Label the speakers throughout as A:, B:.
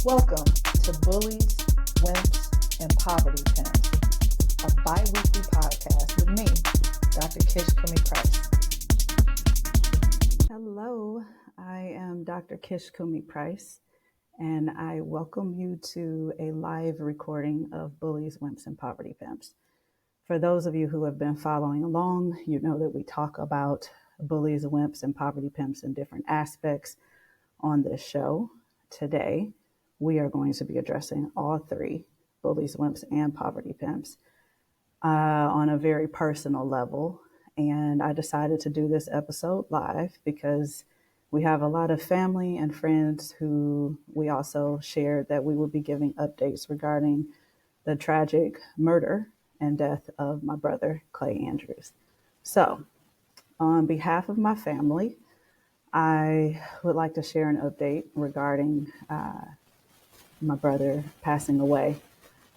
A: Welcome to Bullies, Wimps, and Poverty Pimps, a bi-weekly podcast with me, Dr. Kish Cumi Price. Hello, I am Dr. Kish Cumi Price, and I welcome you to a live recording of Bullies, Wimps, and Poverty Pimps. For those of you who have been following along, you know that we talk about bullies, wimps, and poverty pimps in different aspects on this show. Today, we are going to be addressing all three, bullies, wimps, and poverty pimps, on a very personal level. And I decided to do this episode live because we have a lot of family and friends who we also shared that we will be giving updates regarding the tragic murder and death of my brother, Clay Andrews. So, on behalf of my family, I would like to share an update regarding my brother passing away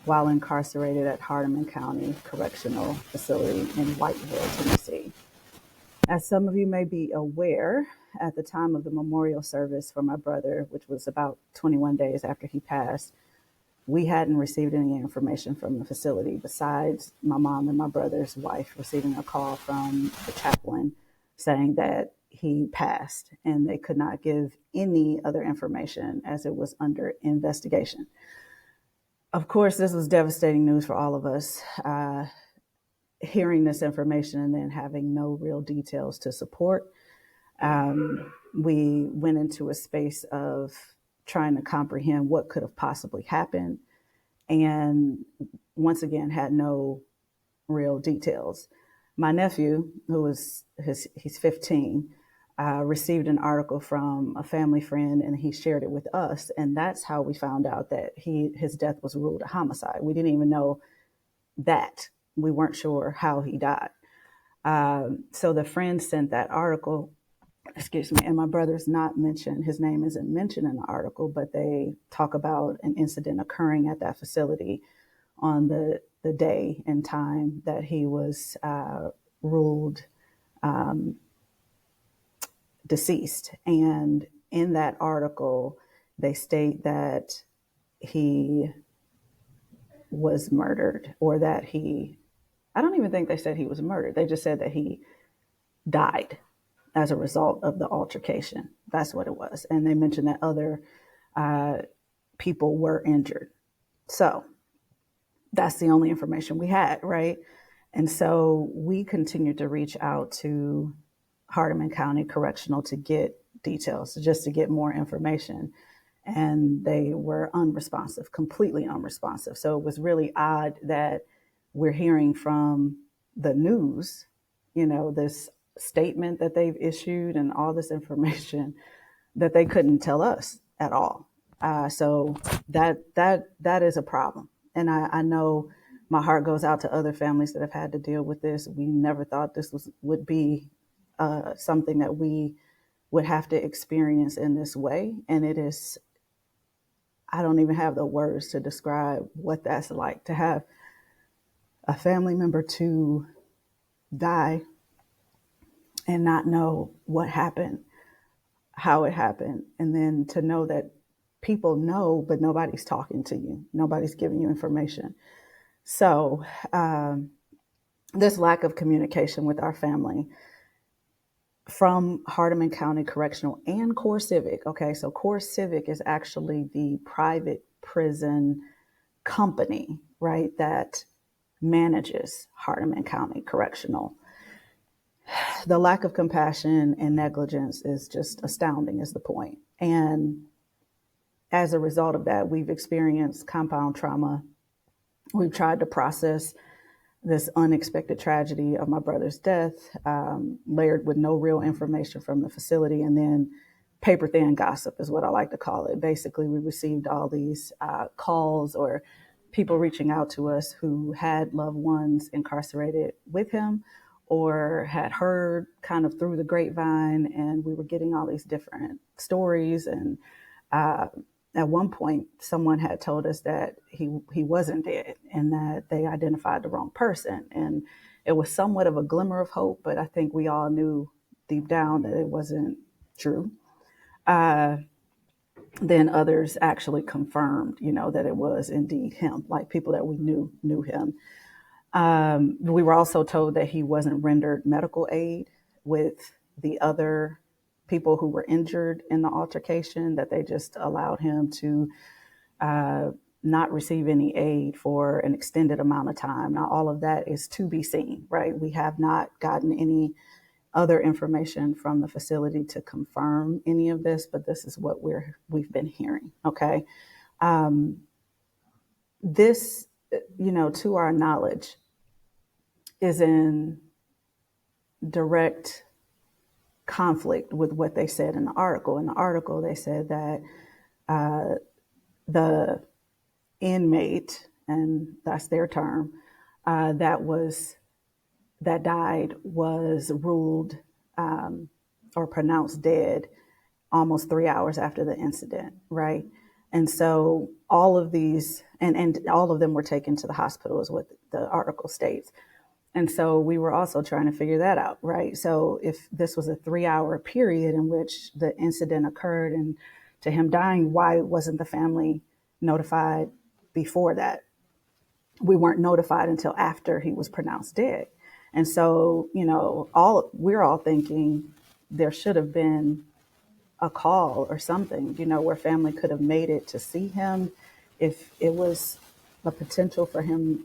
A: while incarcerated at Hardeman County Correctional Facility in Whiteville, Tennessee. As some of you may be aware, at the time of the memorial service for my brother, which was about 21 days after he passed, we hadn't received any information from the facility besides my mom and my brother's wife receiving a call from the chaplain saying that he passed, and they could not give any other information as it was under investigation. Of course, this was devastating news for all of us, hearing this information and then having no real details to support. We went into a space of trying to comprehend what could have possibly happened, and once again had no real details. My nephew, he's 15, received an article from a family friend, and he shared it with us, and that's how we found out that his death was ruled a homicide. We didn't even know that. We weren't sure how he died. So the friend sent that article, and my brother's not mentioned. His name isn't mentioned in the article, but they talk about an incident occurring at that facility on the day and time that he was ruled deceased. And in that article, they state that he was murdered, or that I don't even think they said he was murdered. They just said that he died as a result of the altercation. That's what it was. And they mentioned that other people were injured. So that's the only information we had, right? And so we continued to reach out to Hardeman County Correctional to get details, just to get more information. And they were unresponsive, completely unresponsive. So it was really odd that we're hearing from the news, this statement that they've issued and all this information that they couldn't tell us at all. So that is a problem. And I know my heart goes out to other families that have had to deal with this. We never thought this would be something that we would have to experience in this way. And it is, I don't even have the words to describe what that's like, to have a family member to die and not know what happened, how it happened, and then to know that people know, but nobody's talking to you. Nobody's giving you information. So this lack of communication with our family from Hardeman County Correctional and Core Civic. Okay, so Core Civic is actually the private prison company, right, that manages Hardeman County Correctional. The lack of compassion and negligence is just astounding, is the point. And as a result of that, we've experienced compound trauma. We've tried to process this unexpected tragedy of my brother's death, layered with no real information from the facility, and then paper thin gossip is what I like to call it. Basically, we received all these calls or people reaching out to us who had loved ones incarcerated with him or had heard kind of through the grapevine, and we were getting all these different stories. And at one point, someone had told us that he wasn't dead and that they identified the wrong person. And it was somewhat of a glimmer of hope, but I think we all knew deep down that it wasn't true. then others actually confirmed, that it was indeed him, like people that we knew him. We were also told that he wasn't rendered medical aid with the other people who were injured in the altercation, that they just allowed him to not receive any aid for an extended amount of time. Now, all of that is to be seen, right? We have not gotten any other information from the facility to confirm any of this, but this is what we've been hearing. Okay. This, to our knowledge, is in direct conflict with what they said in the article. In the article, they said that the inmate, and that's their term, that died was ruled or pronounced dead almost 3 hours after the incident, right? And so all of these, and all of them were taken to the hospital, is what the article states. And so we were also trying to figure that out, right? So if this was a 3 hour period in which the incident occurred and to him dying, why wasn't the family notified before that? We weren't notified until after he was pronounced dead. And so, we're all thinking there should have been a call or something, where family could have made it to see him if it was a potential for him,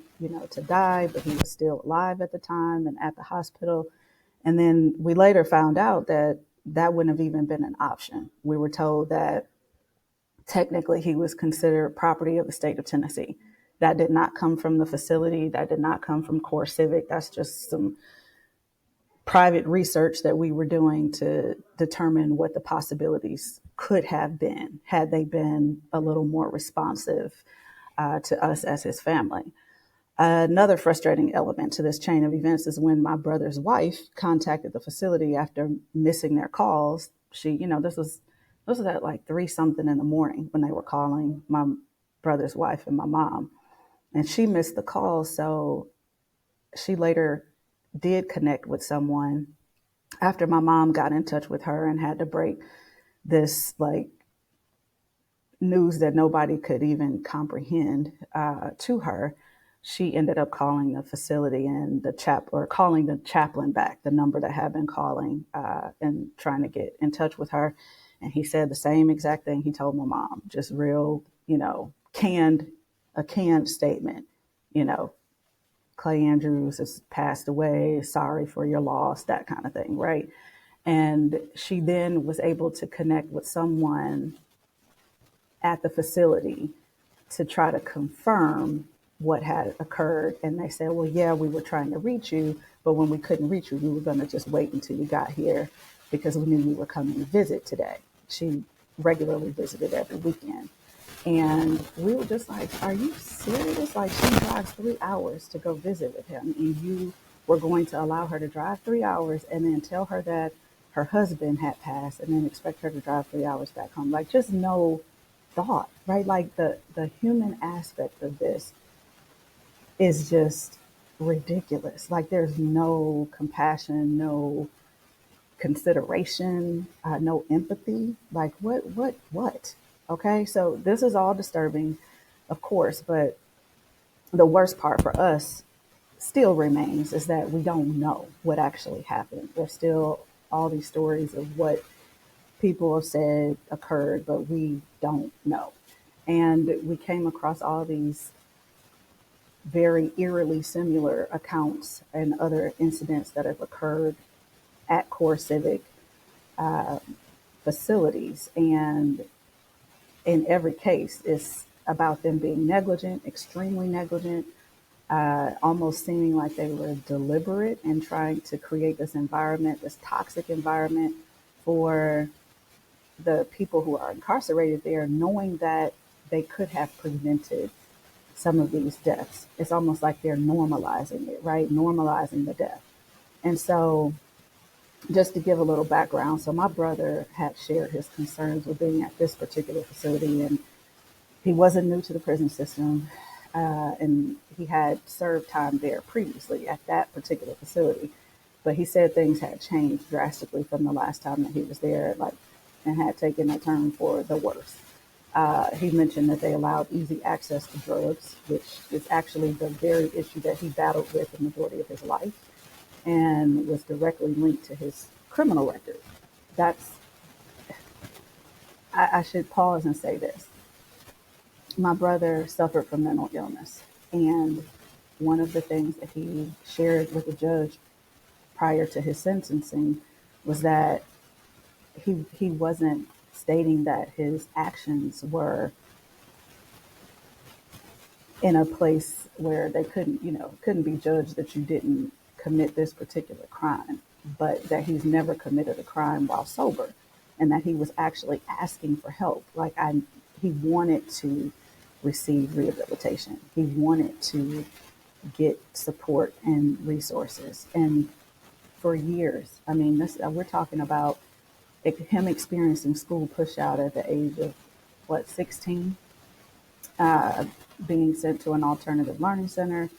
A: to die, but he was still alive at the time and at the hospital. And then we later found out that that wouldn't have even been an option. We were told that technically he was considered property of the state of Tennessee. That did not come from the facility. That did not come from Core Civic. That's just some private research that we were doing to determine what the possibilities could have been had they been a little more responsive to us as his family. Another frustrating element to this chain of events is when my brother's wife contacted the facility after missing their calls. She, this was at like 3 something in the morning when they were calling my brother's wife and my mom, and she missed the call. So she later did connect with someone after my mom got in touch with her and had to break this like news that nobody could even comprehend to her. She ended up calling the facility and calling the chaplain back, the number that had been calling and trying to get in touch with her. And he said the same exact thing he told my mom, just real, a canned statement, Clay Andrews has passed away, sorry for your loss, that kind of thing, right? And she then was able to connect with someone at the facility to try to confirm what had occurred. And they said, well, yeah, we were trying to reach you, but when we couldn't reach you, we were going to just wait until you got here because we knew you were coming to visit today. She regularly visited every weekend. And we were just like, are you serious? Like, she drives 3 hours to go visit with him, and you were going to allow her to drive 3 hours and then tell her that her husband had passed and then expect her to drive 3 hours back home. Like, just no thought, right? Like, the human aspect of this is just ridiculous. Like, there's no compassion, no consideration, no empathy. Like, what? Okay, so this is all disturbing, of course, but the worst part for us still remains is that we don't know what actually happened. There's still all these stories of what people have said occurred, but we don't know. And we came across all these very eerily similar accounts and other incidents that have occurred at Core Civic facilities. And in every case, it's about them being negligent, extremely negligent, almost seeming like they were deliberate in trying to create this environment, this toxic environment for the people who are incarcerated there, knowing that they could have prevented some of these deaths. It's almost like they're normalizing it, right? Normalizing the death. And so just to give a little background, so my brother had shared his concerns with being at this particular facility, and he wasn't new to the prison system, and he had served time there previously at that particular facility. But he said things had changed drastically from the last time that he was there, like, and had taken a turn for the worse. He mentioned that they allowed easy access to drugs, which is actually the very issue that he battled with the majority of his life and was directly linked to his criminal record. That's, I should pause and say this. My brother suffered from mental illness. And one of the things that he shared with the judge prior to his sentencing was that he wasn't stating that his actions were in a place where they couldn't be judged that you didn't commit this particular crime, but that he's never committed a crime while sober, and that he was actually asking for help. He wanted to receive rehabilitation. He wanted to get support and resources. And for years, I mean, we're talking about him experiencing school push out at the age of 16, being sent to an alternative learning center,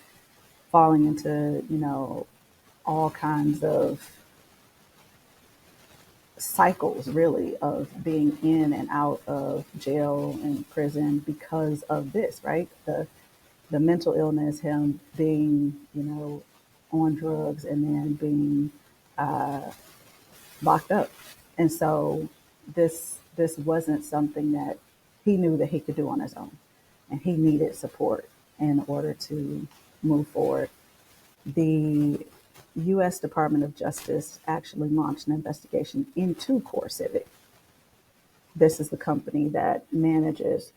A: falling into, all kinds of cycles really of being in and out of jail and prison because of this, right? The mental illness, him being, on drugs and then being locked up. And so this wasn't something that he knew that he could do on his own. And he needed support in order to move forward. The U.S. Department of Justice actually launched an investigation into CoreCivic. This is the company that manages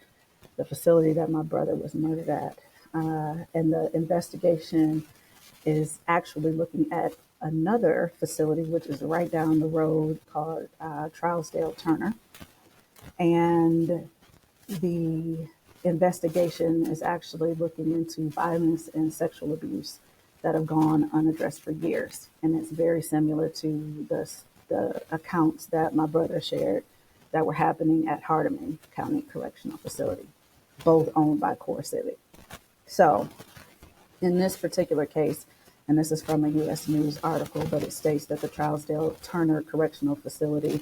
A: the facility that my brother was murdered at. And the investigation is actually looking at another facility, which is right down the road, called Trousdale Turner. And the investigation is actually looking into violence and sexual abuse that have gone unaddressed for years. And it's very similar to the accounts that my brother shared that were happening at Hardeman County Correctional Facility, both owned by CoreCivic. So in this particular case, and this is from a U.S. News article, but it states that the Trousdale Turner Correctional Facility,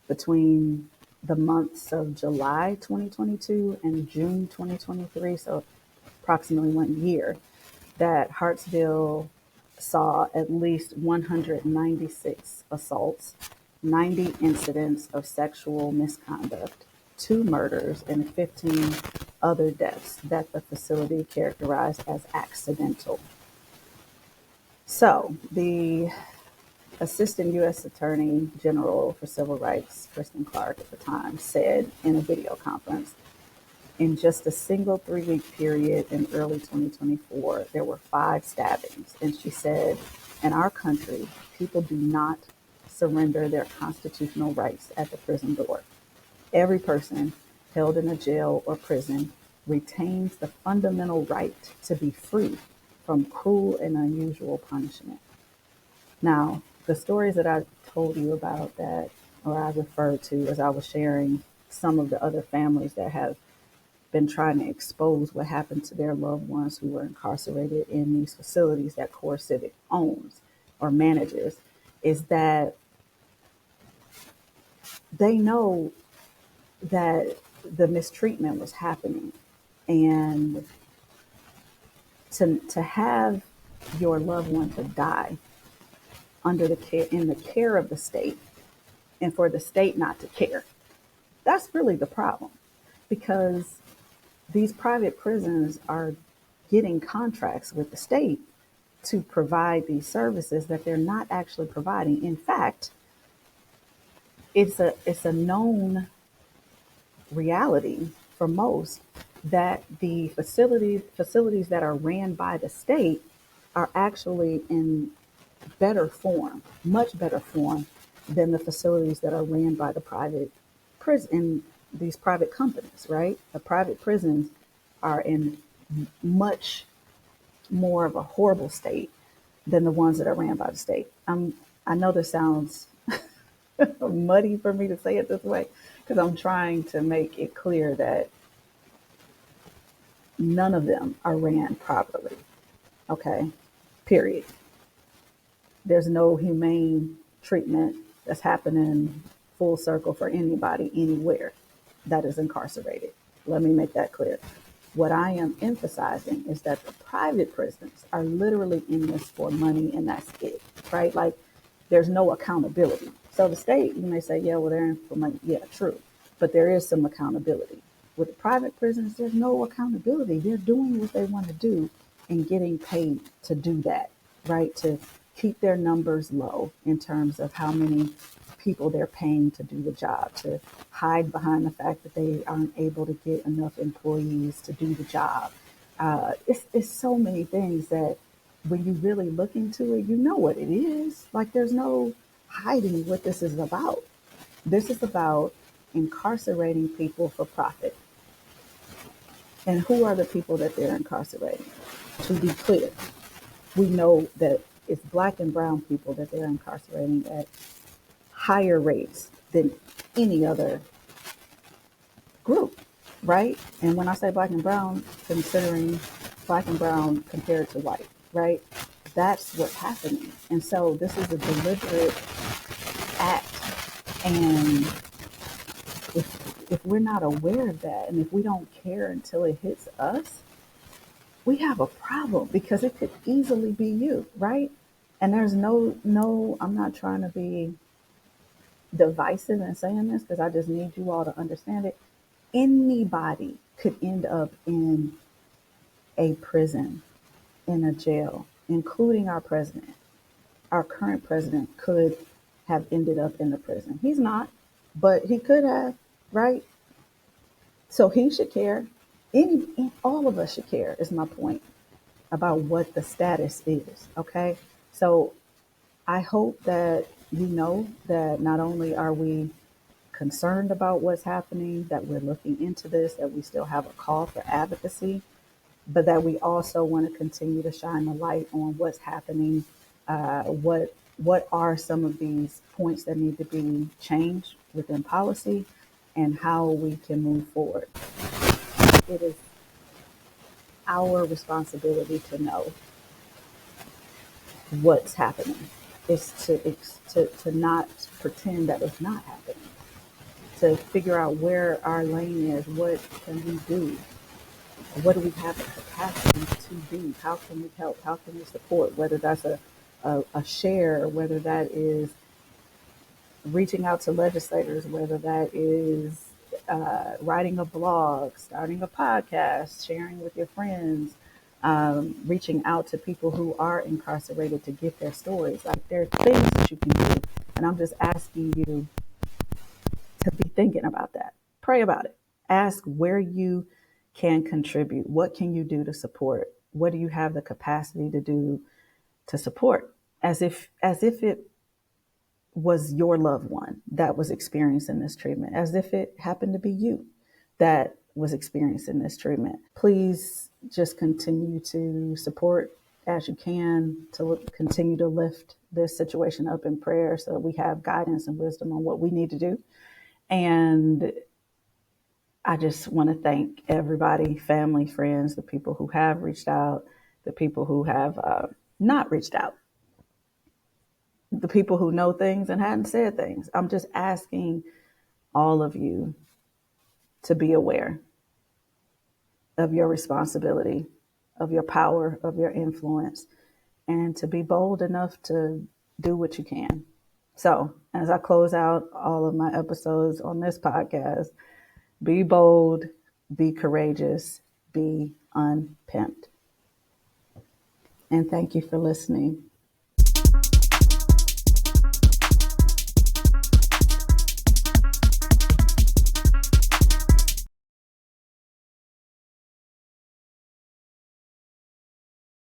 A: between the months of July 2022 and June 2023, so approximately 1 year, that Hartsville saw at least 196 assaults, 90 incidents of sexual misconduct, 2 murders, and 15 other deaths that the facility characterized as accidental. So the Assistant U.S. Attorney General for Civil Rights, Kristen Clark at the time, said in a video conference, in just a single 3-week period in early 2024, there were 5 stabbings. And she said, in our country, people do not surrender their constitutional rights at the prison door. Every person held in a jail or prison retains the fundamental right to be free from cruel and unusual punishment. Now, the stories that I told you about or I referred to as I was sharing some of the other families that have been trying to expose what happened to their loved ones who were incarcerated in these facilities that CoreCivic owns or manages, is that they know that the mistreatment was happening. And to have your loved one to die under in the care of the state, and for the state not to care, that's really the problem. Because these private prisons are getting contracts with the state to provide these services that they're not actually providing. In fact, it's a known reality for most that the facilities that are ran by the state are actually in better form, much better form than the facilities that are ran by the private prison, these private companies, right? The private prisons are in much more of a horrible state than the ones that are ran by the state. I know this sounds muddy for me to say it this way, because I'm trying to make it clear that none of them are ran properly. Okay, period. There's no humane treatment that's happening full circle for anybody anywhere. that is incarcerated. Let me make that clear. What I am emphasizing is that the private prisons are literally in this for money, and that's it, right? Like, there's no accountability. So the state, you may say, yeah, well, they're in for money. Yeah, true. But there is some accountability. With the private prisons, there's no accountability. They're doing what they want to do and getting paid to do that, right? To keep their numbers low in terms of how many people they're paying to do the job, to hide behind the fact that they aren't able to get enough employees to do the job. It's so many things that when you really look into it, you know what it is. Like, there's no hiding what this is about. This is about incarcerating people for profit. And who are the people that they're incarcerating? To be clear, we know that it's Black and brown people that they're incarcerating at higher rates than any other group, right? And when I say Black and brown, considering Black and brown compared to white, right? That's what's happening. And so this is a deliberate act. And if we're not aware of that, and if we don't care until it hits us, we have a problem, because it could easily be you, right? And there's no, I'm not trying to be divisive in saying this, because I just need you all to understand it. Anybody could end up in a prison, in a jail, including our president. Our current president could have ended up in the prison. He's not, but he could have, right? So he should care. All of us should care, is my point, about what the status is, okay? So I hope that you know that not only are we concerned about what's happening, that we're looking into this, that we still have a call for advocacy, but that we also want to continue to shine the light on what's happening, what are some of these points that need to be changed within policy, and how we can move forward. It is our responsibility to know what's happening. It's to not pretend that it's not happening. To figure out where our lane is, what can we do? What do we have the capacity to do? How can we help? How can we support? Whether that's a share, whether that is reaching out to legislators, whether that is writing a blog, starting a podcast, sharing with your friends, reaching out to people who are incarcerated to get their stories. Like, there are things that you can do. And I'm just asking you to be thinking about that. Pray about it. Ask where you can contribute. What can you do to support? What do you have the capacity to do to support? As if it was your loved one that was experiencing this treatment, as if it happened to be you that was experiencing this treatment. Please just continue to support as you can, to continue to lift this situation up in prayer so that we have guidance and wisdom on what we need to do. And I just want to thank everybody, family, friends, the people who have reached out, the people who have not reached out, the people who know things and hadn't said things. I'm just asking all of you to be aware of your responsibility, of your power, of your influence, and to be bold enough to do what you can. So, as I close out all of my episodes on this podcast, be bold, be courageous, be unpimped. And thank you for listening.